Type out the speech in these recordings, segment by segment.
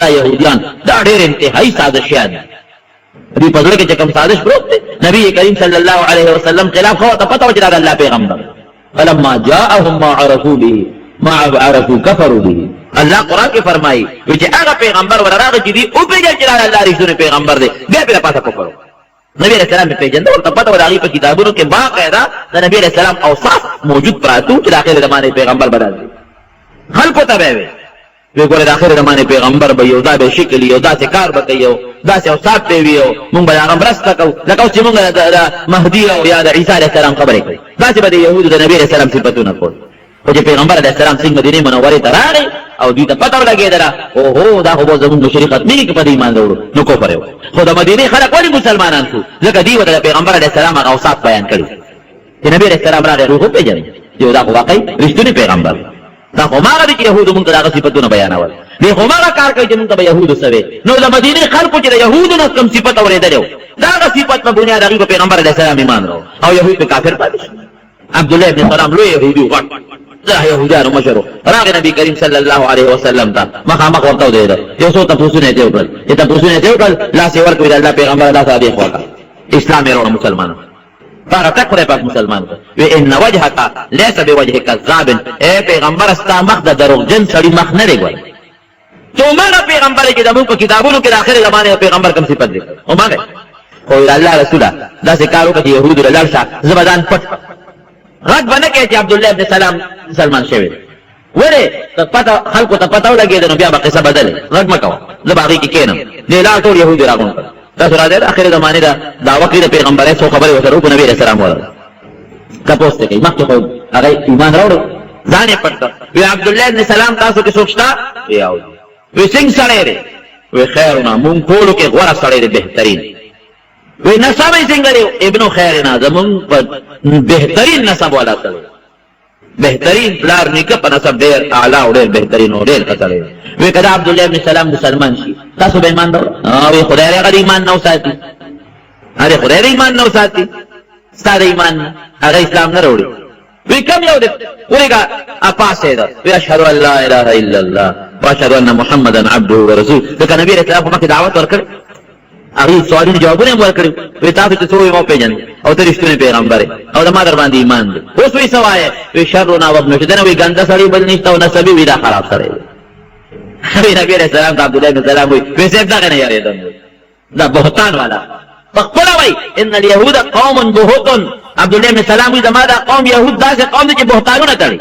یهودیان دا ډېر انتهایی سازشیان دې په زړه کې چې کوم سازش پروت دی نبی کریم صلی الله علیه وسلم خلاف خو ته پته وه چې دا د الله پیغمبر فلما جاءهم ما عرفوا به ما عرفوا كفروا به الله قرآن کې فرمایي چې هغه پیغمبر ورراغی چې دی او پیژني چې دا د الله رښتونی پیغمبر دی بیا پرې پاسه کفر وکړو نبی علیہ السلام پیژنده ورته پته وه د هغې په کتابونو کې باقاعده د نبی علیہ السلام اوصاف موجود پراته وو چې د آخر زمانې پیغمبر به راځي خلکو ته به وي وی ګوره د آخر زمانې پیغمبر به یو دا به شکل یو داسې کار به کوي داسې اوصاف به وي او مونږ به د هغه مرسته کوو لکه اوس چې مونږ د مهدي او یا د عیسی علیه السلام خبرې کوي داسې به د یهودو د نبي علیه السلام صفتونه کول خو چې پیغمبر علیه السلام څنګه مدینې منورې ته راغی او دوی ته پته ولګېدله اوهو دا خو به زمونږ مشري ختمېږي که په دې ایمان راوړو نو کفر یې خو د مدینې خلک ولې مسلمانان شو ځکه دوی ورته د پیغمبر علیه السلام هغه اوصاف بیان کړي چې نبي علیه السلام راغی روح وپېژنئ چې دا خو واقعي رښتونی پیغمبر دا خو ماغه دي چې یهودو مونږ ته د هغه صفتونه بیانول دی خو ماغه کار کوي چې مونږ ته به یهودو څه وی نو د مدینې خلکو چې د یهودو نه کوم صفت اورېدلی و د هغه صفت په بنیاد هغوی په پیغمبر علیه السلام ایمان راوړ او یهود په کافر پاتې شو عبدالله ابن سلام لوی یهودي و غټ د یهودیانو مشر و راغی نبي کریم صلی الله علیه وسلم ته مخامخ ورته ودرېده یو څو تپوسونه یې ترې وکړل چې تپوسونه یې ترې وکړل لاس یې ورکړي د الله پیغمبر لاس هغې خواته اسلام یې راوړه مسلمانانو فارا تک خدای پاک مسلمان کو وی ان وجهک لیس بوجه کذاب اے پیغمبر استا مخ د دروغجن سړي مخ نه دی ګور تو ماغه پیغمبر کې د مو په کتابونو کې د اخر زمانه پیغمبر کوم صفت دی او ماغه خو الله رسوله دا څه کارو کوي يهود له لړشا زبدان پټ غږ باندې کې چې عبد الله ابن سلام مسلمان شوی وره ته پتا خلکو ته پتا ولګي نو بیا به قصه بدله غږ مکو زباغي کې کینم نه لا ټول يهود راغون تاسو راځئ اخر زمانه دا دعوه کوي د پیغمبر سو خبره وکړو په نبی رسول الله تاسو ته کوي مخکې خو هغه ایمان راوړو ځان یې پټ وی عبد الله ابن سلام تاسو کې سوچتا یاو وی څنګه سره دی وی خیرنا مونږ ټول کې غوړه سره دی بهترین وی نسب یې څنګه دی ابن خیرنا زمون بهترین نسب والا سره بهترین پلار نیکه په نسب ډېر اعلی او ډېر بهترین او ډېر کتل وی کدا عبد الله ابن سلام مسلمان شي تاسو به ایمان راوړئ او خدای هغه ایمان نو ساتي هغه خدای ایمان نو ساتي ستاره ایمان هغه اسلام نه وروړي وی کوم یو دې ورګه اپاسه ده وی اشهد ان لا اله الا الله واشهد ان محمدا عبده ورسوله دا نبی رسول الله په دعوت ورکړ هغه سوالونو جوابونه ورکړي وی تاسو ته څو یو پیژنئ او ته رښتونی پیغمبر او د ما در باندې ایمان دی اوس وی سوای وی شرنا وابن شدنه وی ګنده سړی بل نشته او نسبی وی دا خراب سره نبی علیہ السلام ته عبد الله بن سلام وی ویسه دا نه یاریدم دا بهتان والا فقل وی ان اليهود قوم بهتون عبد الله بن سلام وی زما دا قوم يهود داسې قوم دي چې بهتانونه تړي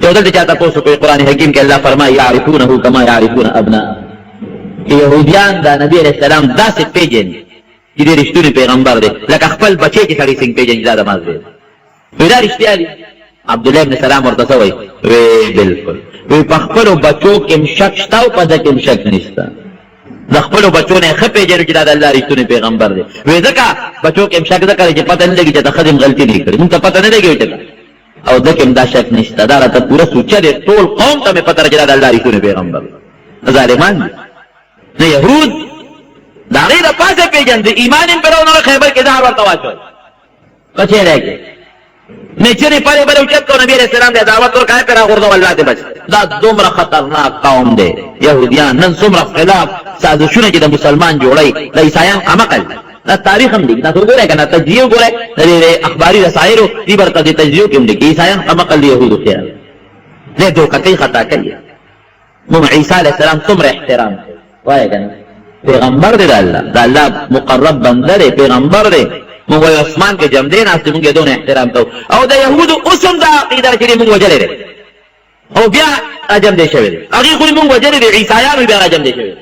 یو دلته چاته تاسو په قران حکیم کې الله فرمایي يعرفونه كما يعرفون ابناء يهوديان دا نبی علیہ السلام داسې پیژني چې د رښتونی پیغمبر دی لکه خپل بچی چې سړی څنګه پیژني دا د ماز دی وی دا رښتیا دی عبد الله بن سلام ورته وی وی بالکل وی په خپل بچو کې شک شته او په دې کې شک نشته د خپل بچو نه خپې جوړ چې د الله رښتونی پیغمبر دی وی ځکه بچو کې شک ده کړي چې پته نه لګي چې د خدم غلطي نه کړي موږ ته پته نه لګي ټکا او د کوم دا شک نشته دا راته پوره سوچه دي ټول قوم ته پته راځي د الله رښتونی پیغمبر ظالمان نه يهود دا غیر پاسه پیجن دي ایمان پر اونره خیبر کې ظاهر ورته واچو کچې راګي نه چیرې پاره بل اوچت کو نبی رسول الله دعوت ورکای پر غردو الله دې بچ دا دومره خطرناک قوم دی يهوديان نن څومره خلاف سازشونه چې د مسلمان جوړي د عیسایان عمل دا تاریخ هم دی دا وګورئ کنه تجزیه وګورئ د اخباري رسایلو دې برته د تجزیه کې هم دی عیسایان عمل يهودو خیال نه دوه کوي خطا کوي مو عیسی علیه السلام څومره احترام وایي کنه پیغمبر دی د الله مقرب بنده دی پیغمبر دی موږ عثمان کې جمع دین است موږ دونه احترام کوو او د يهودو اوسم دا عقیده چې موږ وجلې دي او بیا راجم دي شوی دی هغه خو موږ وجلې دي عیسایانو بیا راجم دي شوی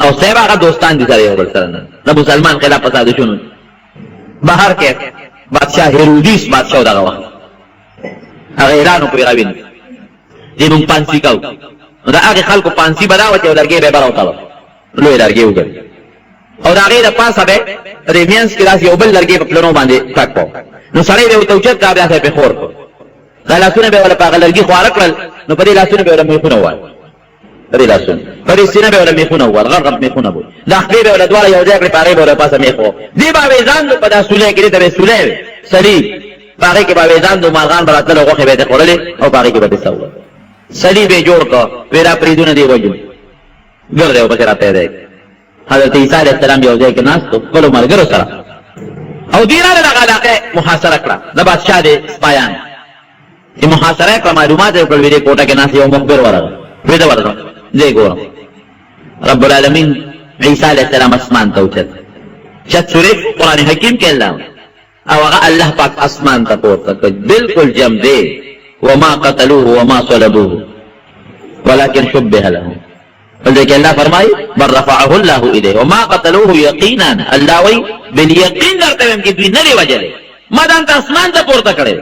او سبا هغه دوستان دي سره یو بل سره د مسلمان خلاف فساد شونه بهر کې بادشاہ هیرودیس بادشاہ دغه وخت هغه ایرانو په راوین دې موږ پانسی کاو دا هغه خلکو پانسی بناوته او درګې به براوته لوی درګې وګړي او دا غیر پاسه به ریمینس کې راځي او بل لرګي په پلانو باندې تک پاو نو سړی به توچت کا بیا په خور کو دا لاسونه به ولا په لرګي خوار کړل نو په دې لاسونه به ولا میخونه وای په دې لاسونه په دې سینه به ولا میخونه وای غرغب میخونه وای دا خپل به ولا دواړه یو ځای کړی پاره به ولا پاسه میخو دی به ځان په دا سولې کې ته سولې سړی پاره کې به ځان د مالغان براتل غوخه به ته خورلې او پاره کې به سوال سړی به جوړ کو ورا پریدونه دی وایي ګرځي او پسې راته دی حضرت عیسی علیه السلام یو ځای کې ناست و خپلو ملګرو سره او دوی راغله دغه علاقه محاصره کړه د بادشاه د سپایان چې محاصره کړه معلومات یې وکړل ویلې کوټه کې ناست یو مخبر ورغله ویې ته ورغله ځای ګورم رب العالمین عیسی علیه السلام اسمان ته اوچت چت سورې قرآن حکیم کې الله او هغه الله پاک اسمان ته پورته کړ بالکل جم دی وما قتلوه وما صلبوه ولكن شبه لهم فلذلك الله فرمای بل رفعه الله الیه وما قتلوه یقینا الله وی بالیقین درته ویم چې دوی نه دی وجلې ما دا ته اسمان ته پورته کړی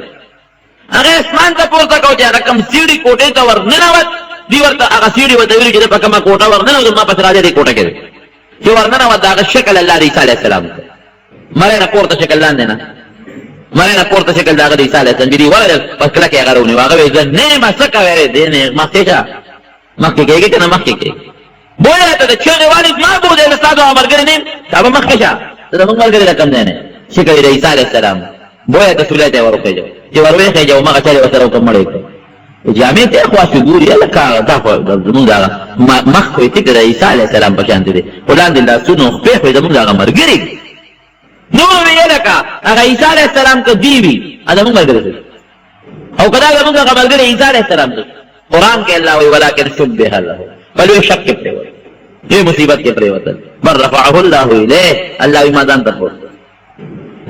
هغه اسمان ته پورته کړو چې هغه کوم سیړي کوټې ته ورننوت دی ورته هغه سیړي ورته ویلي چې په کومه کوټه ورننوت ما پسې راځي دې کوټه کې چې ورننوت هغه شکل الله د عیسی علیه السلام مړی نه پورته شکل لاندې نه مړی نه پورته شکل د هغه د عیسی علیه السلام دي ورغله پس کله کې هغه ونیو هغه ویل نه ما څه کوې دې نه مخکې شه مخکې کېږي که نه مخکې کېږي بویه ته د چغې والد ما بوځې د ستاسو ملګري نه یم دا به مخکې شه ته زموږ ملګري د کوم ځای نه شکل یې د عیسی علیه السلام بویه ته سولی ته یې ور وخېږو چې ور ویې مغه چارې ورسره وکړه مړی کړه جامې ته یې خواستې ګوري هلکه دا خو زمونږ د هغه مخ خو یې ټیک د عیسی علیه السلام په شانتې دی خو لاندې لاسونه خپې خو یې زمونږ د هغه ملګري نو ویې لکه هغه عیسی علیه السلام که دی وي زمونږ ملګري دی او که دا زمونږ هغه ملګري عیسی علیه السلام دی قرآن کې الله وی ولکن شبه له بل یو شک کې پرېوتل یو مصیبت کې پرېوتل بل رفعه الله الیه الله وی ما ځان ته پورته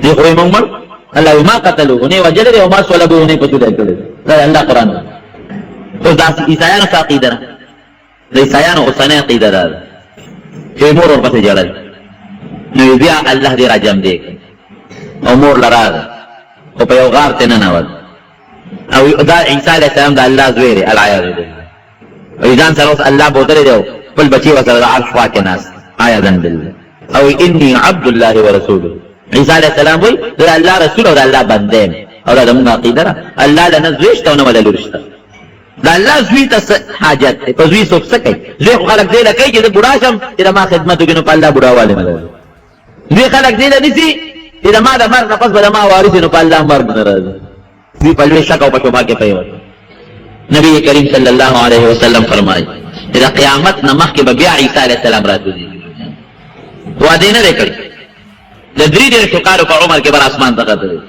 دی خو یې موږ مړ الله وی ما قتلوه نه وجلې او ما صلبوه نه پسې دی کړی دا الله قرآن اوس دا عیسایانو څه عقیده ده د عیسایانو اوسنۍ عقیده دا ده چې مور ورپسې ژړل نو بیا الله دې راجم دی او مور له راغله خو په یو غار ته ننوت او دا عیسی علیه السلام د الله زوی دی العیاذ بالله او ځان سره اوس الله بوتلی دی خپل بچي ورسره د عرش خوا کې ناست عیاذا بالله او انی عبد الله ورسوله عیسی علیه السلام وایي د الله رسول او د الله بنده یم او دا زموږ عقیده ده الله له نه زوی شته او نه ولا لور شته د الله زوی ته حاجت دی په زوی څوک څه کوي زوی خو خلک دې له کوي چې زه بوډا شم چې د ما خدمت وکړي نو په الله بوډاوالی مه لري زوی خلک دې له نیسي چې د ما د مرګ نه پس به د ما وارث نو په الله مرګ نه راځي دوی په لوی شک او په شبهه کې پرېوت نبی کریم صلی الله علیه وسلم فرمایي چې د قیامت نه مخکې به بیا عیسی علیه السلام راکوزي وعده یې نه دی کړی د 33 کالو په عمر کې به اسمان ته ختلی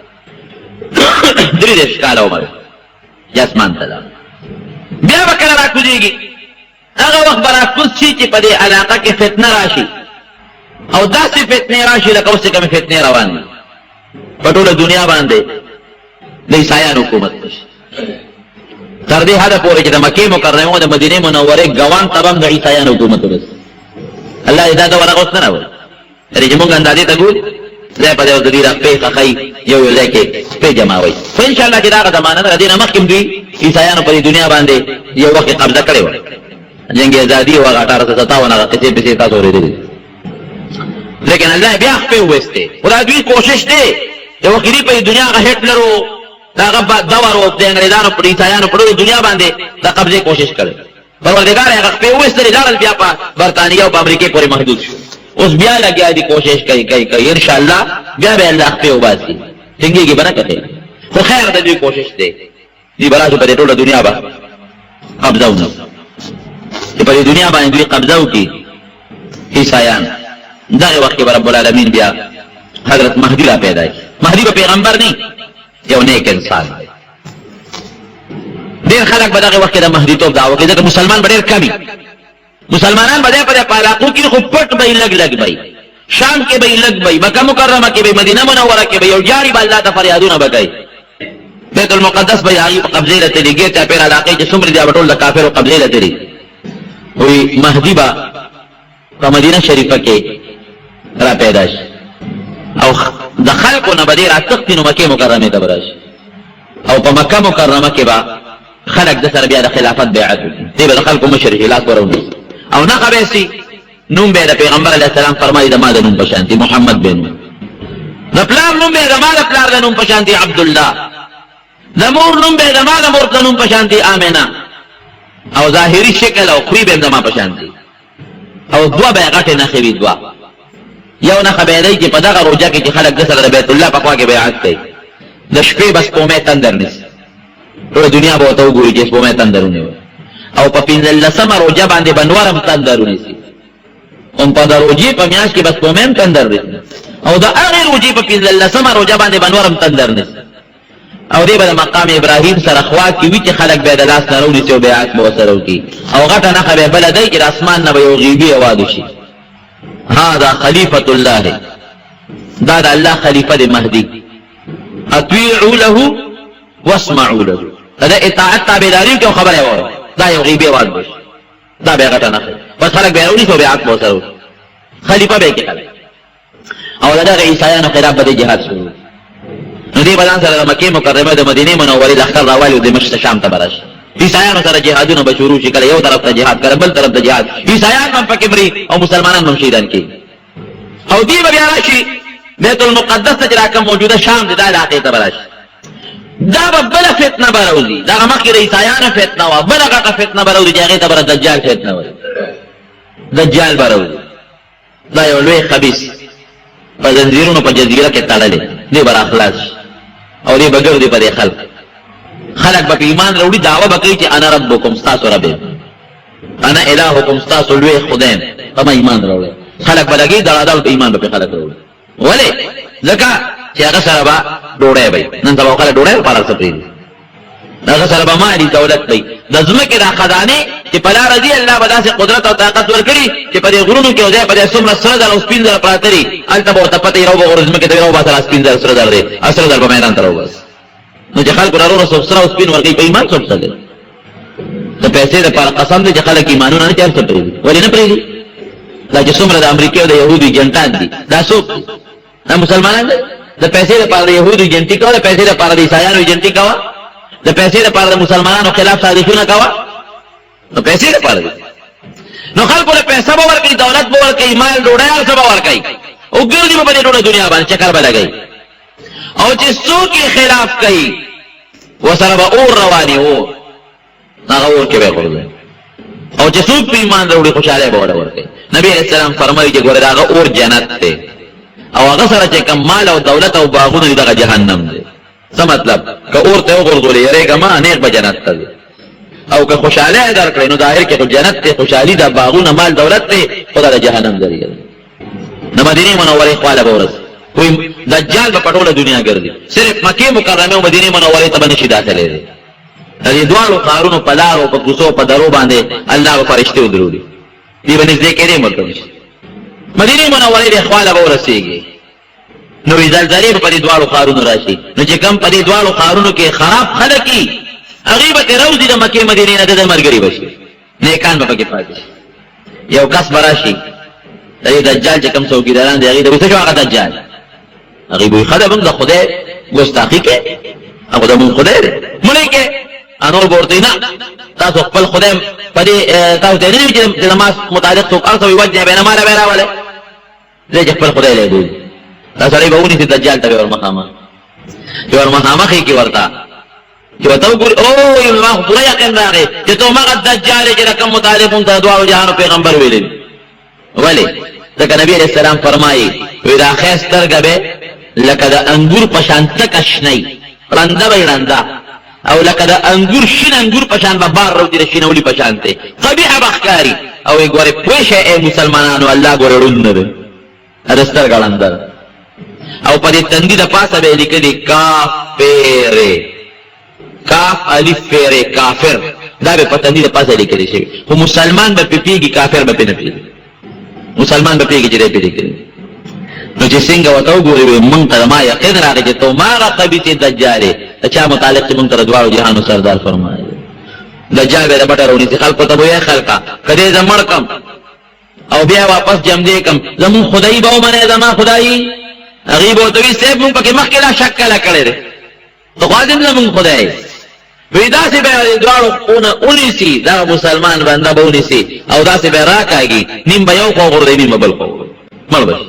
33 کاله عمر چې اسمان ته لاړ بیا به کله راکوزېږي هغه وخت به راکوز شي چې په دې علاقه کې فتنه راشي او داسې فتنې راشي لکه اوس چې کومې فتنې روان دي په ټوله دنیا باندې د عیسایانو حکومت بشي تر دې حده پورې چې د مکې مکرمې او د مدینې منورې ګوان ته به هم د عیسایانو حکومت ورسي الله دې دا ډول هغه اوس نه راولي یعنې چې موږ اندازې ته ګورو ځای په ځای ورته دوی راپې خښئ یو یو ځای کې سپې جمعوئ خو انشاءالله چې دا هغه زمانه ده د دې نه مخکې دوی عیسایانو په دې دنیا باندې یو وخت قبضه کړې وه جنګ ازادي و هغه 1857 هغه قصې پسې تاسو اورېدلې لیکن الله بیا خپې وویستې خو دا دوی کوشش دی یو وخت په دنیا هغه هټلر و دا هغه دور و د انګریزانو پر عیسایانو پر دنیا باندې د قبضې کوشش کړې پروردګار هغه خپې وویستلې لاړل بیا په برطانیه او په امریکې پورې محدود شو اوس بیا لګیا دي کوشش کوي انشاءالله بیا به الله خپې وباسي ټینګېږي به نه کتې خو خیر د دوی کوشش دی دوی به راشي په دې ټوله دنیا به قبضه ونیسي چې په دې دنیا باندې دوی قبضه وکړي عیسایان دغه وخت کې به رب العالمین بیا حضرت مهدي را پیدا کړي مهدي به پیغمبر نه یو نیک انسان ډېر خلک به دغه وخت کې د مهدیتوب دعوه کوي ځکه مسلمان به ډېر کم مسلمانان به ځای په ځای په علاقو کې خو پټ به یې لږ لږ به شام کې به یې لږ به مکه مکرمه کې به مدینه منوره کې به یو جاري به الله ته فریادونه به کوي بیت المقدس به یې هغې په قبضې له تېري ګیر چاپېر علاقې چې څومره دي هغه ټول د کافرو قبضې له تېري وایي مهدي به په مدینه شریفه کې را پیدا شي او د خلکو نه به ډېر راتښتي نو مکې مکرمې ته به راشي او په مکه مکرمه کې به خلک د سره بیا د خلافت بیعت وکړي دی به د خلکو مشر لاس ورونیسي او نښه به یې سي نوم به یې د پیغمبر علیه السلام فرمایي د ما د نوم په شانتي محمد به نوم د پلار نوم به یې د ما د پلار د نوم په شانتي عبدالله د مور نوم به یې د ما د مور د نوم په شانتي آمنه او ظاهري شکل او خوی به یې د ما په شانتي او دوه به یې غټې نښې وي دوه یو نښه به یې دی چې په دغه روژه کې چې خلک د سره د بیت الله په خوا کې بیعت کوي د شپې به سپومۍ تندر نیسي ټوله دنیا به ورته وګوري چې سپومۍ تندر ونیوي او په 15مه روژه باندې به نور هم تندر ونیسي هم په روجې په میاشت کې بس کومین تندر دی او د هغې روجې په 15 روجه باندې به نور هم تندر نیسي او دی به د مقام ابراهیم سره خوا کې وي چې خلک به د لاس نه راونیسي او بیعت به ورسره وکړي او غټه نښه به بله دی چې د اسمان نه به یو غیبي اواز وشي هذا خلیفة الله دا د الله خلیفه دی مهدي اطیعوا له واسمعوا له دا اطاعت تابعداري وکړي او خبره یې واورئ دا یو غیبي اواز به شي دا به غټه نښه بس خلک به یې راونیسي او بیعت به ورسره وکړي خلیفه به یې کې خلک او د دغه عیسایانو خلاف به د جهاد شروع نو دې بدان سره د مکې مکرمه د مدینې منورې لښکر راوالي او دمشق شام ته به راشي عیسایانو سره جهادونه به شروع شي کله یو طرف ته جهاد کله بل طرف ته جهاد عیسایان هم پکې مري او مسلمانان هم شهیدان کېږي او دې به بیا راشي بیت المقدس ته چې را کوم موجوده شام دی دا علاقې ته به راشي دا به بله فتنه به راوځي دغه مخکې د عیسایانو فتنه وه بله غټه فتنه به راوځي چې هغې ته به دجال فتنه وایي دجال به راوځي دا یو لوی خبیث په زنځیرونو په جزیره کې تړلی دې به راخلاص شي او دې به ګرځي په دې خلک به په ایمان راوړي دعوه به کوي چې انا ربکم ستاسو رب یم انا الهکم ستاسو لوی خدای یم په ما ایمان راوړئ خلک به لګي دړادړ په ایمان به په خلک راوړي ولې ځکه چې هغه سره به ډوډۍ وي نن سبا خلک ډوډۍ لپاره څه پرېږدي هغه سره به مالي دولت وي د ځمکې دا خزانې چې په لاره ځي الله به داسې قدرت او طاقت ورکړي چې په دې غرونو کې او ځای په دې څومره سره زر او سپین زر پراته دي هلته به ورته پته یې راوبغورځي ځمکې ته یې راوباسه سپین زر سره زر دی سره زر به میدان ته راوباسي نو چې خلکو راروره څوک سره او سپین ورکوي په ایمان څوک څه دی د پیسې دپاره قسم دی چې خلک ایمانونه نه چا څه پرېږدي ولې نه پرېږدي دا چې څومره د امریکې او د یهودو ایجنټان دي دا څوک دا مسلمانان دي د پیسې دپاره د یهودو ایجنټي کوه د پیسې دپاره د عیسایانو ایجنټي کوه د پیسې دپاره د مسلمانانو خلاف سازشونه کوه نو پیسې دپاره دي نو خلکو له پیسه به ورکوي دولت به ورکوي مال ډوډۍ هر څه به ورکوي او ګرځي به په دې ټوله دنیا باندې چکر به لګوي او چې څوک یې خلاف کوي ورسره به اور رواني اور هغه اور کې به یې غورځوي او چې څوک په ایمان راوړي خوشحالۍ به ورته ورکوي نبي علیه السلام فرمایي چې ګوره د هغه اور جنت دی او هغه سره چې کوم مال او دولت او باغونه دي دغه جهنم دی څه مطلب که اور ته وغورځولې یارېږه ما نیغ به جنت ته ځي او که خوشحالۍ یې درکړې نو ظاهر کې خو جنت دی خوشحالي ده باغونه مال دولت دی خو دا د جهنم ذریعه دی د مدینې منورې خواله به ورسي وایي دجال به په ټوله دنیا ګرځي صرف مکې مکرمې او مدینې منورې ته به نشي داخلی دی د دې دواړو ښارونو په لارو په کوڅو په درو باندې الله به فرشتې ودرولي دې به نږدې کېدې ورته نشي مدینې منورې دې خواله به ورسېږي نو زلزلې به په دې دواړو ښارونو راشي نو چې کوم په دې دواړو ښارونو کې خراب خلک وي هغې به ترې راوځي د مکې مدینې نه د ده ملګري به شي نیکان به پکې پاتې شي یو کس به راشي د دې دجال چې کوم څوکیداران دي هغې ته وایي څه شو هغه دجال هغې به وایي ښه ده موږ د خدای ګستاخي کوې هغه د مونږ خدای دی مړی کوې انور به ورته نه تاسو خپل خدای په دې تاسو ته نه وي چې د نماز متعلق څوک هر څه وي وجه به نه ماله به یې راولئ دی چې خپل خدای لی دوی دا سړی به ونیسي دجال ته به ور مخامخ چې ور مخامخ یې کړي ورته چې ورته وګوري او ما خو پوره یقین راغی چې ته همغه دجال یې چې د کوم مطالبون ته دواړو جهانو پیغمبر ویلي ولې ځکه نبي علیه السلام فرمایي وایي دا ښه سترګه به لکه د انګور په شان تکه شنی ړنده به یې ړنده او لکه د انګور شین انګور په شان به بار راوځي د شینولي په شان دی قبیحه به ښکاري او یې ګورې پوه شئ ای مسلمانانو الله ګورې ړوند نه دی د سترګه ړنده ده او په دې تندي د پاسه به یې لیکلي کافرې کاف الف فیرې کافر دا به په تندي د پاسه لیکلی شوي خو مسلمان به پې پېږي کافر به پې نه پېږي مسلمان به پېږي چې دی پې لیکلی نو چې څنګه ورته وګورې وایي مونږ ته ما یقین راغی چې ته هماغه خبیثې دجال یې د چا متعلق چې مونږ ته د دواړو جهانو سردار فرمایي دجال به یې د بټه راونیسي خلکو ته به وایي خلکه که دې زه مړ کم او بیا واپس جمدې کم زمونږ خدایي به ومنئ زما خدایي هغې به ورته وایي صاحب مونږ پکې مخکې لا شک کله کړی دی ته خو هسې زمونږ خدای وی داسې به یې دواړو ونیسي دغه مسلمان بنده به ونیسي او داسې به یې راکاږي نیم به یو خوا غورځوي نیم به بل خوا غورځوي مړ به شي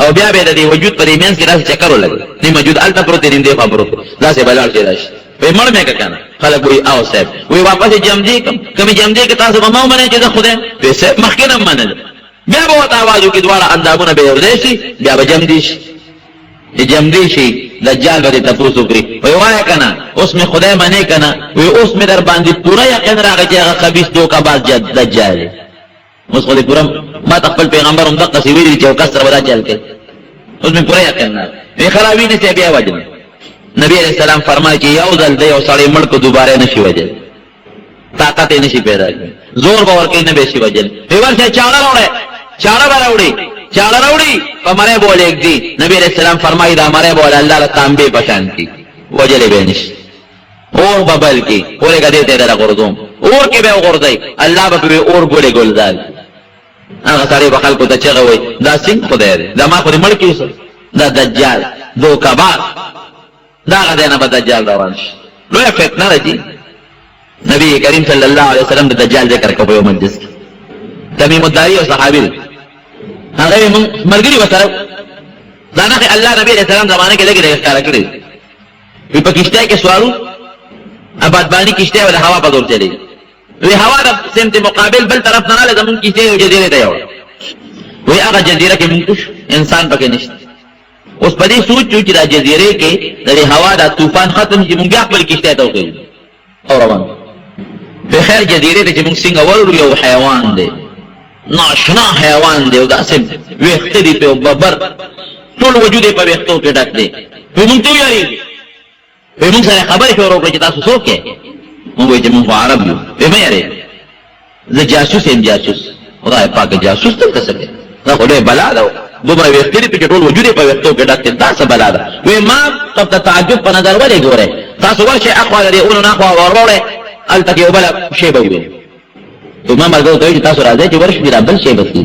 او بیا به د دې وجود په دې منځ کې داسې چکر ولګي نیم وجود هلته پروت دی نیم دې خوا پروت دی داسې به لاړ شي راشي وی مړ مې که که نه خلک وایي او صاحب وی واپس یې جمدې کړم که مې جمدې کړه تاسو به ما ومنئ چې زه خدای وی صاحب مخکې نه منل بیا به ورته اواز وکړي دواړه اندامونه به یو ځای شي بیا به جمدې شي چې جمدې شي دجال به دې تپوس وکړي وایي وایه که نه اوس مې خدای منې که نه وایي اوس مې در باندې پوره یقین راغی چې هغه خبیث دوکه باز دجال دی اوس خو دې پوره ما ته خپل پیغمبر هم دقسې ویلي چې یو کس سره به دا چل کوي، اوس مې پوره یقین نه وی خرابي نه چې بیا وجنه. نبی علیہ السلام فرمایي چې یو ځل دی یو سړی مړ کو دوباره نشي وجل، طاقت یې نشي پیدا کوي، زور به ورکوي نه به شي وجل. ورشه چاړه راوړی، چاړه به راوړي، چاړه راوړي په مړی به ولېږدي. نبی علیہ السلام فرمایي دا مړی به الله له تانبې په شان کړي، وجلې به نشي. اور به بل کړي، اورېږه دې ته یې راغورځوم، اور کې به یې وغورځوي، الله به پرې اور ګولې ګلزار کړي. هغه سړی به خلکو ته چغه وایي دا څنګه خدای دی، دا ما خو دې مړ کړي اوس، دا دجال دوکهباز، دغه دی نه به دجال روان شي. لویه فتنه ده چې نبی کریم صلی الله علیه وسلم د دجال ذکر کوي په یو مجلس کې. تمیم الداري او صحابي دی، هغه ملګري وسره دا نه الله نبی علیہ السلام زمانه کې لګي ښکارا کړی وي. په کشته کې سوارو آباد باندې کشته ولا هوا په دور چلی وی، هوا د سمت مقابل بل طرف نه لاله زمون کشته یو جزیره ته یو وی، هغه جزیره کې موږ انسان پکې نشته. اوس په دې سوچ چې دا جزیره کې د هوا د طوفان ختم چې موږ خپل کشته ته وکړو او روان په خیر جزیره ته چې موږ څنګه ورو یو حیوان دی، ناشنا حیوان دی او داسې ویښته دي په ببر، ټول وجود یې په ویښتو کې ډک دی. وی موږ ته ویارېږي، وی موږ سره خبرې شروع کړې چې تاسو څوک یې؟ موږ وایي چې موږ خو عرب یو. وی مه یارېږه، زه جاسوس یم، جاسوس. خدای پاک جاسوس دلته څه کوي؟ دا خو ډېر بلا ده، دومره ویښتې دي پکې ټول وجود یې په ویښتو کې ډک دی، دا څه بلا ده؟ وی ما ته د تعجب په نظر ولې ګورئ؟ تاسو ورشئ اخوا د دې اونو نه اخوا وروړئ، هلته کې یو بله شی به ووینئ. ما ملګرو ته وایي چې تاسو راځئ چې ورشئ را بل شی به څه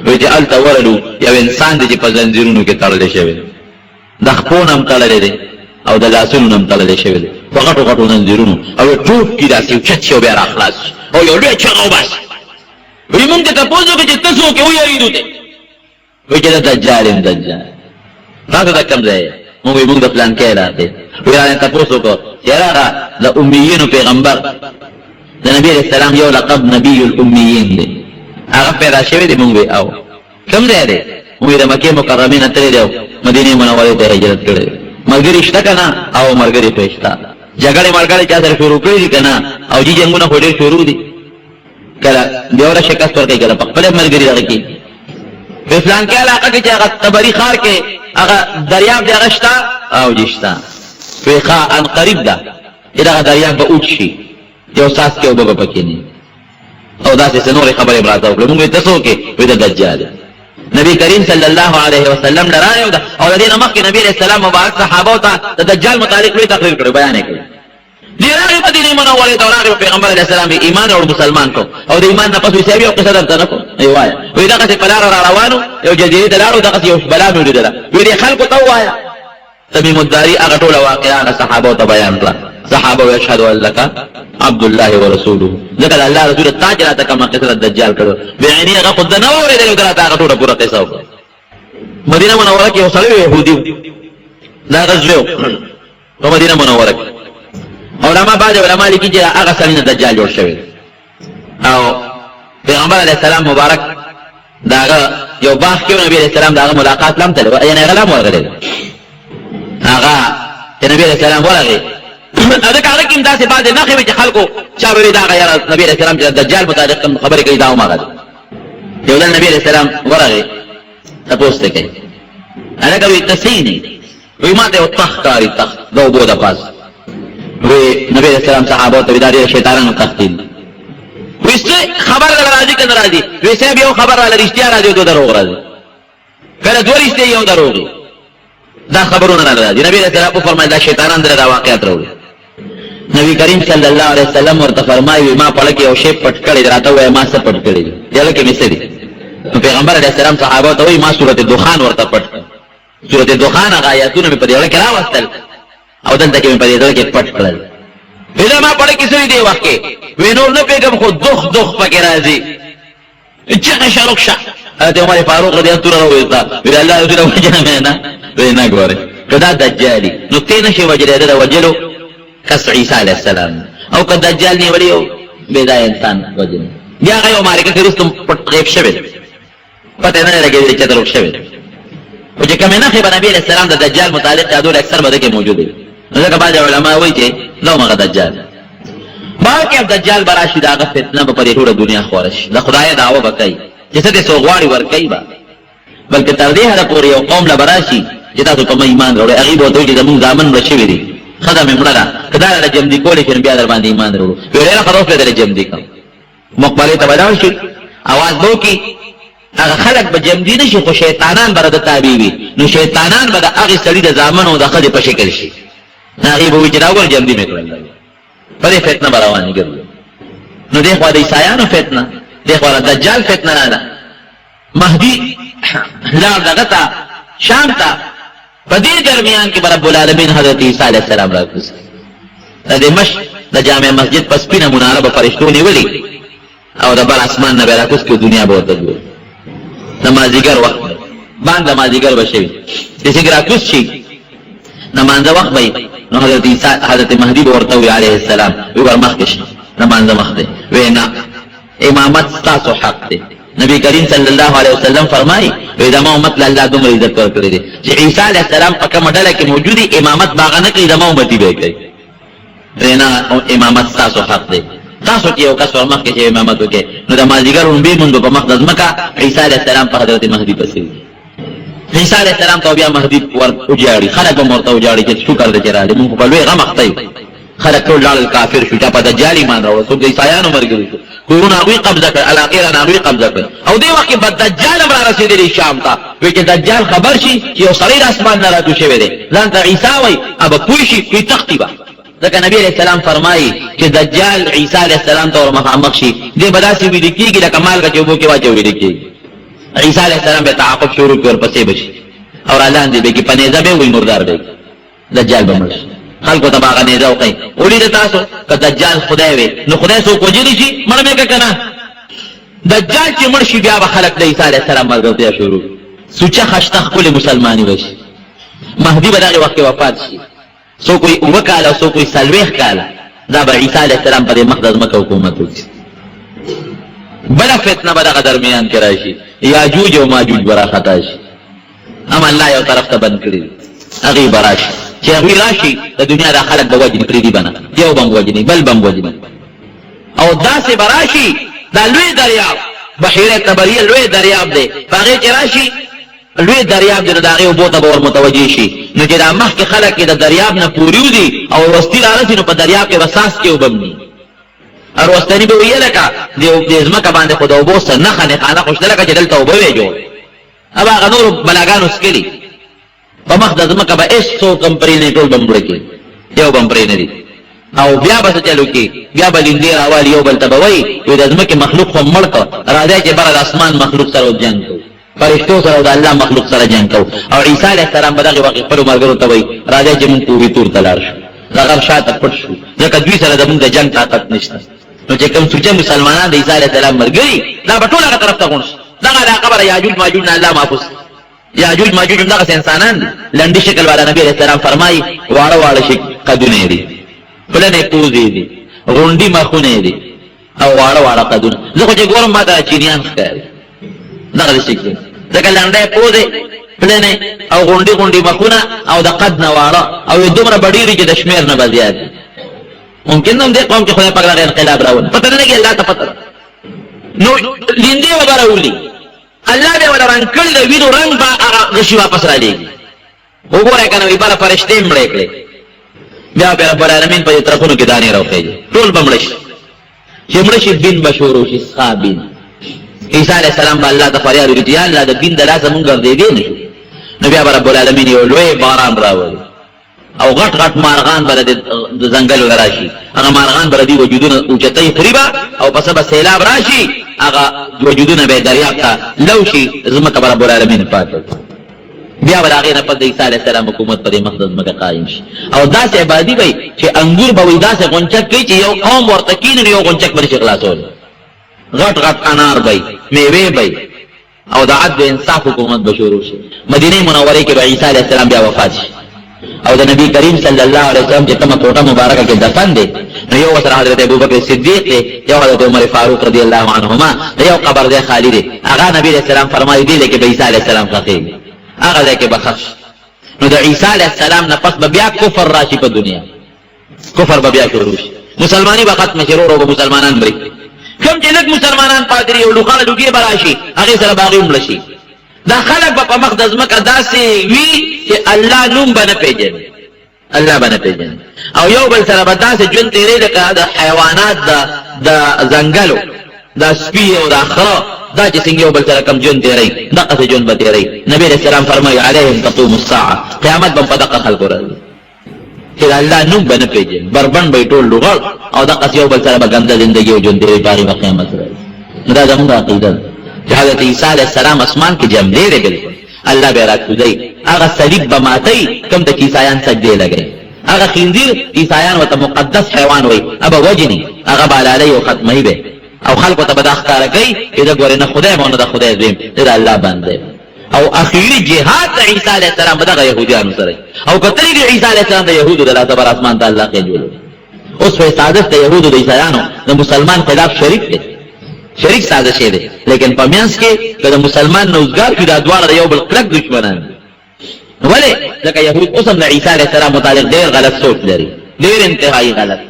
وایي چې هلته ورلو یو انسان دی چې په زنځیرونو کې تړلی شوی دی، د خپو نه هم تړلی دی او د لاسونو نه هم تړلی شوی دی په غټو غټو زنځیرونو، او یو ټوپ کي داسې اوچت شي او بیا راخلاص شي او یو لوی چغه وباسي. وایي موږ ته تپوس وکړو چې ته څوک یې؟ ویارېدو ته وایي چې د دجال یم. دجال تاسو د کوم ځای یې؟ موږ وایي موږ د پلانکي علاقې. وایي رانه تپوس وکړو چې هغه د امیینو پیغمبر د نبی علیہ السلام یو لقب نبی الامیین دی، هغه پیدا شوی دی. موږ وایي او کوم ځای دی؟ موږ د مکې مکرمې نه تللی دی او مدینې منورې ته هجرت کړی دی. ملګري شته که نه؟ او ملګري خو شته. جګړې ملګرې چا سره شروع کړي دي که نه؟ او جي جنګونه خو ډېر شروع دي، کله بېوره شکست ورکوي، کله په خپله ملګري دغه کېږي. په فلانکي علاقه کې چې هغه طبري ښار کې هغه دریاب دی هغه شته او جي شته. وایي ښه ان قریب ده چې دغه دریاب به اوچ شي، یو ساس کې اوبه به پکې نه او داسې څه نورې خبرې به راته وکړې. موږ وایي ته څوک یې؟ وایي د دجال. نبی کریم صلی الله علیه وسلم ډرایو ده او د دې نه مخکې نبی علیہ السلام مبارک صحابو ته د دجال متعلق لوی تقریر کړی، بیان یې کړی. دې راغی مدینې منورې ته راغی پیغمبر علیه السلام یې ایمان او مسلمان کو او د ایمان نه پس ویې صاحب یو قصه درته نه کوم. وایه وایي دغسې په لاره را روانو یو جزیرې ته لاړو، دغسې یو بلا مې ولیدله. وایي دې خلکو ته ووایه. تمیم الداري هغه ټوله واقعه هغه صحابو ته بیان کړه. صحابه یشهد ان لک عبد الله ورسوله، ځکه د الله رسول تا چې راته کومه قصه د دجال کړو بعینې هغه خو د نه واورېدلې، ته راته هغه ټوله پوره قصه وکړه. مدینه منوره کې یو سړی یهودي و، دا غزوی و په مدینه منوره کې. علما بعض علما لیکي چې هغه سړی نه دجال جوړ شوی او پیغمبر علیه السلام مبارک د هغه یو باغ کې نبی علیه السلام د هغه ملاقات لم تللی، یعنې هغه لم ورغلی هغه چې نبی علیه السلام ورغی. ځکه هغه کې هم داسې بعضې نښې وې چې خلکو چا به ویل دغه یاره نبي علیه السلام چې د دجال متعلق خبرې کوي دا هماغه ده. یو ځل نبي علیه السلام ورغی تپوس ته کوي، هلکه وایي ته څه نه؟ وایي ما ته یو تخت ښکاري، تخت د اوبو د پاس. وایي نبي علیه السلام صحابو ته وایي دا ډېر شیطانانو تخت دي. وایي څه خبر راله راځي که نه راځي؟ وایي صاحب یو خبر راله رښتیا راځي او دوه دروغ راځي، کله دوه رښتیا یو دروغ وي، دا خبرونه راله راځي. نبي علیه السلام وفرمایل دا شیطانان دله دا واقعات راوړي. نبی کریم صلی الله علیه وسلم ورته فرمایي ما په لکه یو شی پټ کړی راته ووایه ما څه پټ کړی دي، دې لکه مې څه دي؟ نو پیغمبر علیه السلام صحابو ته وایي ما سورت دخان ورته پټ کړ. سورت دخان هغه آیاتونه مې په دې زړه کې راوستل او دلته کې مې په دې زړه کې پټ کړل. وایي ما په لکه څه دي دې وخت کې؟ وایي نور نه پوهېږم خو دخ دخ پکې راځي، چغه شروع شه. حضرت عمر فاروق رضی الله عنه وویل وایي الله رسوله وجنه مې نه؟ وایي نه ګورې که دا دجالي نو ته نشې وجلی ده د وجلو کس عیسی علیه السلام او که دجال نیولی یو بېځایه انسان وجل. بیا هغه یو معرکه کې وروسته پټ غیب شوی دی، پته نه لګېدلې چې دروغ شوی دی. خو چې کومې نښې به نبي علیه السلام د دجال متعلق یادول اکثر به ده کې موجود وي. نو ځکه بعضې علما وایي چې دا همغه دجال. باقي اب دجال براشي دا فتنه په دې ټوله دنیا خورش د خدای دعوه وکړي چې څه دې سوغواړي ورکړي با بلکې تر دې هغه پورې یو قوم لا براشي چې تاسو په ایمان وروړي هغه به دوی زمون ځامن رشي دي خدای مې مړه کدا د جمدی کولې چې بیا در باندې ایمان وروړو ویل خلاص به در جمدی کوم مقبله ته بدل شي आवाज وو کی هغه خلق به جمدی نشي خو شیطانان بر د تابع وي نو شیطانان به د هغه سړي د ځامن او د خدای په شکل شي هغه به چې راول جمدی مې کړل پرې فتنه روانه ګرځي نو دغه د عیسایانو فتنه دغه د دجال فتنه نه ده مهدی لا دغه شام ته په دې درمیان کې رب العالمین حضرت عیسی علیه السلام راکوس د دمشق د جامع مسجد پس پینه مناره په فرشتو نیولې او د بل اسمان نه راکوس کې دنیا به ورته نمازیګر وخت باندې نمازیګر بشي د څنګه راکوس شي نماز وخت وي نو حضرت عیسی حضرت مهدی ورته علیه السلام ور مخکش نماز وخت وینا امامت تاسو حق دی نبی کریم صلی الله علیه وسلم فرمایي دا ما امت الله دومره عزت ورکړي دي چې عیسی علیه السلام په کومه ډله کې موجودي امامت باغ نه کوي دا ما امتی به کوي وینا امامت تاسو حق دی تاسو کې یو کس ورمخ کې امامت وکړي نو د مازیګر اونبي مونږ په مقدس مکه عیسی علیه السلام په حضرت مهدی پسې عیسی علیه السلام ته بیا مهدی ور اوجاړي خلک به مرته اوجاړي چې شکر دې راځي مونږ په لوی غم اخته خلک ټول لاړ کافر شو چې په دجال ایمان راوړ څو د عیسایانو مرګري کورونه هغوی قبضه کړ الاخره هغوی قبضه کړ او دې وخت کې به دجال هم را رسېدلی شام ته وایي چې دجال خبر شي چې یو سړی د اسمان نه راتو شوی دی ځان ته عیسی وایي هغه پوه شي وایي تښتي به ځکه نبي علیه السلام فرمایي چې دجال عیسی علیه السلام ته ور مخامخ شي دې به داسې ویده کېږي لکه مالګه چې اوبو کې واچوي ویده کېږي عیسی علیه السلام به تعاقب شروع کړي ورپسې به شي او را لاندې به کړي په نیزه به وایي مردار به دجال به مړ شي خلکو ته به هغه نیزه وښیي ولید تاسو که دجال خدای وي نو خدای څوک وجلی شي مړ مې که که نه دجال چې مړ شي بیا به خلک د عیسی علیه السلام ملګرتیا شروع سوچه خشته ښکلې مسلماني به شي مهدي به دغې وخت کې وفات شي څوک وایي اووه کاله او څوک وایي 40 کاله دا به عیسی علیه السلام په دې مقدس مکه حکومت وکړي بله فتنه به دغه درمیان کې را شي یاجوج او ماجوج به راخطا شي هم الله یو طرف ته بند کړي هغې به را شي چې هغوی را شي د دنیا دا خلک به وجني پرېږدي به نه یو به هم وجني بل به هم وجني او داسې به را شي دا لوی دریاب بحیره طبریه لوی دریاب دی په هغې چې را شي لوی دریاب دی نو د هغې اوبو ته به ور متوجه شي نو چې دا مخکې خلک یې د دریاب نه پورې وځي او وروستي را رسي نو په دریاب کې به څاڅکې اوبه مري وروستني به ویې لکه د ځمکه باندې خو د اوبو څه نښه نښانه خو شته لکه چې دلته اوبه وې جوړ اب هغه نورو بلاګانو څکلي په مخ د ځمکه به هېڅوک هم پرې نه ټول به مړه کړي یو به هم پرې نه دي او بیا به څه چلو کې بیا به لیندې راوالي یو بل ته به وایي د ځمکې مخلوق خو مړ کړه راځئ چې بره د اسمان مخلوق سره جنګ کوو فرشتو سره او د الله مخلوق سره جنګ کوو او عیسی علیه السلام به دغې وخت خپلو ملګرو ته وایي راځئ چې مونږ کوهي تور ته لاړ شو د غر شاته پټ شو ځکه دوی سره زمونږ د جنګ طاقت نشته نو چې کوم سوچه مسلمانان د عیسی علیه السلام ملګري دا به ټول هغه طرف ته غونډ شي دغه علاقه به یاجوج ماجوج نه الله محفوظ یاجوج ماجوج هم دغسې انسانان دي لنډي شکل والا نبي علیه السلام فرمایي واړه واړه قدونه دي پلنې پوزې دي غونډي مخونه دي او واړه واړه قدونه زه خو چې ګورم ما ته چینیان ښکاري دغسې شکل ځکه لنډی پوزې پلنې او غونډي غونډي مخونه او د قد نه واړه او دومره بډېري چې د شمېر نه به زیات دي ممکن هم دې قوم کې خدای پاک دغه انقلاب راولي پته نه لګي الله ته پته نو لیندې به به راولي الله به ولا رنګ کړل د وینو رنګ به هغه غشي واپس را لېږي وګورئ که نه وي بله فرشتې مړې کړې بیا به رب العالمین په دې طرفونو کې دانې راوخېږي ټول به مړه شي چې مړه شي بین به شروع شي سخا بین عیسی علیه السلام به الله ته فریاد وکړي چې یا الله د بین د لاسه مونږ ګرځېدی نه شو نو بیا به رب العالمین یو لوی باران راولي او غټ غټ مارغان به د ځنګل نه راشي هغه مارغان به د دې وجودونه اوچتۍ خوري به او پسه به سیلاب راشي هغه وجودونه به دریاب ته لو شي ځمکه به رب العالمین پاکه بیا به د هغې نه پس د عیسی علیه السلام حکومت په دې مقدس ځمکه قایم شي او داسې ابادي به وي چې انګور به وي داسې غونچک کوي چې یو قوم ورته کښېني نو یو غونچک به نشي خلاصولی غټ غټ انار به وي میوې به وي او د عدل انصاف حکومت به شروع شي مدینې منورې کې به عیسی علیه السلام بیا وفات شي او د نبی کریم صلی الله علیه وسلم چې کومه کوټه مبارکه کې دفن دی نو یو ورسره حضرت ابوبکر صدیق دی یو حضرت عمر فاروق رضی الله عنهما د یو قبر دی خالی دی هغه نبی علیه السلام فرمایي دی چې به عیسی علیه السلام ښخېږي هغه ځای کې به ښخ شي نو د عیسی علیه السلام نه پس به بیا کفر راشي په دنیا کفر به بیا شروع شي مسلمانی به ختم شي ورو به مسلمانان مري کوم چې لږ مسلمانان پاتې دي او لوخاله لوګي به راشي هغې سره به هغې هم مړه شي دا خلک به په مخ د ځمکه داسې وي چې الله نوم به نه پېژني الله به نه پېژني او یو بل سره به داسې ژوند تېرې لکه د حیوانات د ځنګلو دا سپي او دا خره دا چې څنګه یو بل سره کم ژوند تېروي دقسې ژوند به تېروي نبي علیه السلام فرمایي علیهم تقوم الساعه قیامت به په دقه خلکو راځي چې د الله نوم به نه پېژني بربنډ به یې ټول لوغړ او دقسې یو بل سره به ګنده زندګي او ژوند تېروي په هغې به قیامت راځي دا زموږ عقیده ده چې حضرت عیسی علیه السلام اسمان کې جمدی دی بلکل الله به راکوزوي هغه صلیب به ماتوي کوم ته چې عیسایان سجدې لګوي هغه خنزیر عیسایان ورته مقدس حیوان وایي هغه به وجني هغه به حلالوي او ختموي به او خلکو ته به دا ښکاره کوي چې ده ګورې نه خدای به او نه د خدای زویم د الله بنده او اخیري جهاد د عیسی علیه السلام به دغه یهودیانو سره او کتلي دي عیسی علیه السلام د یهودو د لاسه بر اسمان ته الله خېجولو اوس خو سازش د یهودو د عیسایانو د مسلمان خلاف شریک دی شریک سازش دی لیکن په منځ کې که د مسلمان نوزګار شي دا دواړه د یو بل کلک دشمنان ولې ځکه یهود اوس هم د عیسی علیه السلام متعلق ډېر غلط سوچ لري ډېر انتهایي غلط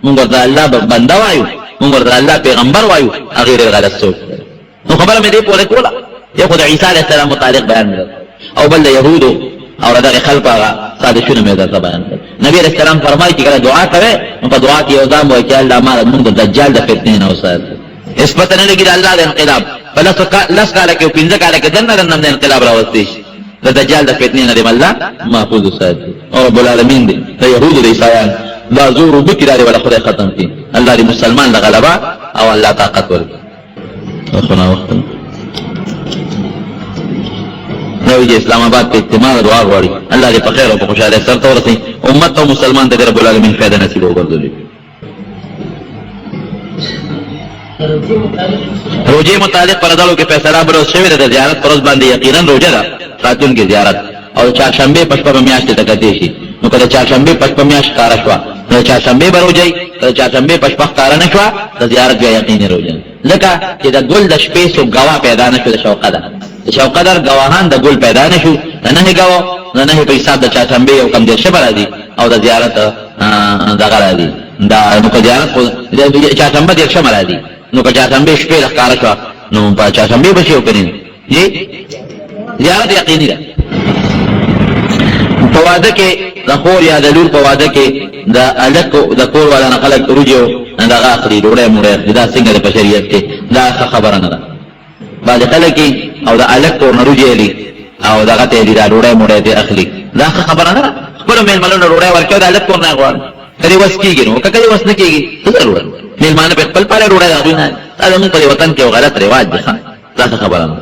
مونږ ورته الله بنده وایو مونږ ورته الله پیغمبر وایو هغې ډېر غلط سوچ لري نو خبره مې دې پورې کوله یو خو د عیسی علیه السلام متعلق بیان کړ او بل د یهودو او د دغې خلکو هغه سازشونه مې درته بیان کړل نبي علیه السلام فرمایي چې کله دعا کوې نو په دعا کې یو ځان وایي چې الله ما مونږ د دجال د فتنې نه وساتي اس پته نه لګي د الله د انقلاب په لس کاله کې او پنځه کاله کې دننه دننه د انقلاب راوستی شي د دجال د فتنې نه دې الله محفوظ وساتي او رب العالمین دې د یهودو د عیسایان دا زور وبکي دا دې ولا خدای ختم کړي الله دې مسلمان له غلبه او الله طاقت ورکړي خنا وخت نو چې اسلام آباد په اجتماع دعا غواړي الله دې په خیر او په خوشاله سره ورسي امت او مسلمان دې رب العالمین فائدہ نصیب وګرځي روزه متعلق پردالو کې فیصله بروز شوی د زیارت پروز باندې یقینا روزه ده راتون کې زیارت او چهارشنبه پښپا په میاشت ته کته شي نو کله چهارشنبه پښپا میاشت کار شو نو چهارشنبه بروځي کله چهارشنبه پښپا کار نه شو د زیارت بیا یقیني روزه لکه چې د ګل د شپې سو غوا پیدا نه شو د شوقه ده د شوقه در غواهان د ګل پیدا نه شو نه غوا نه په حساب د چهارشنبه یو کم دې شبر راځي او د زیارت دغه راځي دا نو په زیارت د چهارشنبه دې شمه راځي نو که چهارشنبه شپې ښکاره شوه نو په چهارشنبې به شي وکړي جی زیارت یقیني ده په واده کې د خور یا د لور په واده کې د هلک د کور والا نه خلک روجې دغه اخلي ډوډۍ موړی اخلي دا څنګه ده په شریعت کې دا ښه خبره نه ده بعضې خلک او د هلک کور نه روجې اخلي او دغه ته یې دا ډوډۍ موړی ترې اخلي دا ښه خبره نه ده خپلو مېلمنو نه ډوډۍ ورکوي د هلک کور نه یې غواړي که دې وس کېږي نو که دې وس نه کېږي څه ضرورت مېلمانه په خپل پاله ډوډۍ د هغوی نه دا زموږ په دې وطن کې یو غلط رواج دی دا ښه خبره نه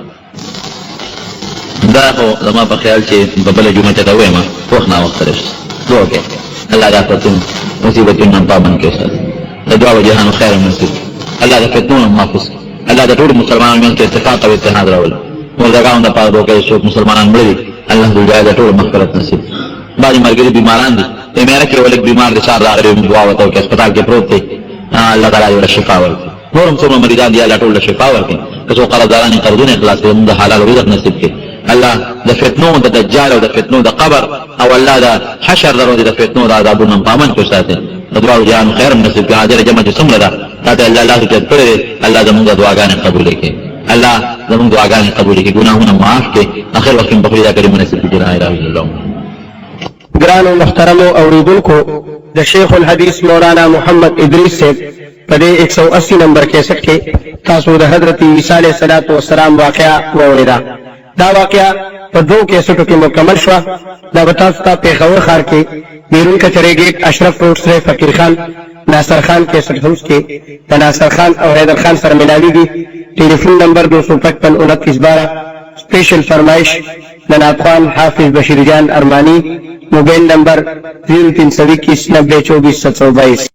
دا خو زما په خیال چې په بله جمعه ته ووایم وخت ناوخته راشي دعا وکړئ الله د آفتونو مصیبتونو نه پامن کړي ساتي د دواړو جهانو خیر نصیب الله د فتنو نه محفوظ الله د ټولو مسلمانانو منځ کې اتفاق او اتحاد راولي مردګانو دپاره دعا کوئ څوک مسلمانان مړه دي الله د ټولو مغفرت نصیب بعضې ملګري بیماران دي په میاره کې یو لږ بیمار دی سهار راغلی دعا ورته وکړي هسپتال کې پروت دی الله تعالی دې له شفا ورکړي نور هم څومره مریضان دي الله ټول له شفا ورکړي که څوک قرضداران یې قرضونه یې خلاص کړي موږ د حلال رزق نصیب کړي الله د فتنو د دجال او د فتنو د قبر او الله د حشر د ورځې د فتنو د عذابونو په امن کې وساتي د دواړو جهانو خیر نصیب کړي حاضره جمع چې څومره ده تا ته الله لاسو جد کړی دی الله زموږ دعاګانې قبول کړي الله زموږ دعاګانې قبول کړي ګناهونه معاف کړي اخر وخت کې بخوري دا کریم نصیب کړي لا اله الا الله ګرانو محترمو اوریدونکو د شیخ الحدیث مولانا محمد ادریس صاحب په دې 180 نمبر کیسټ کې تاسو د حضرت عیسی علیه السلام واقعه واورېده دا واقعه په 2 کیسټو کې مکمل شوه دا به تاسو ته پېښور ښار کې بیرون کچرې ګیټ اشرف روډ سره فقیر خان ناصر خان کیسټ هاوس کې د ناصر خان او حیدر خان سره ملاویږي ټلیفون نمبر 255 स्पेशल फरमाइश जनाब खान हाफिज बशीर जान अरमानी मोबाइल नंबर 0321 90 24 722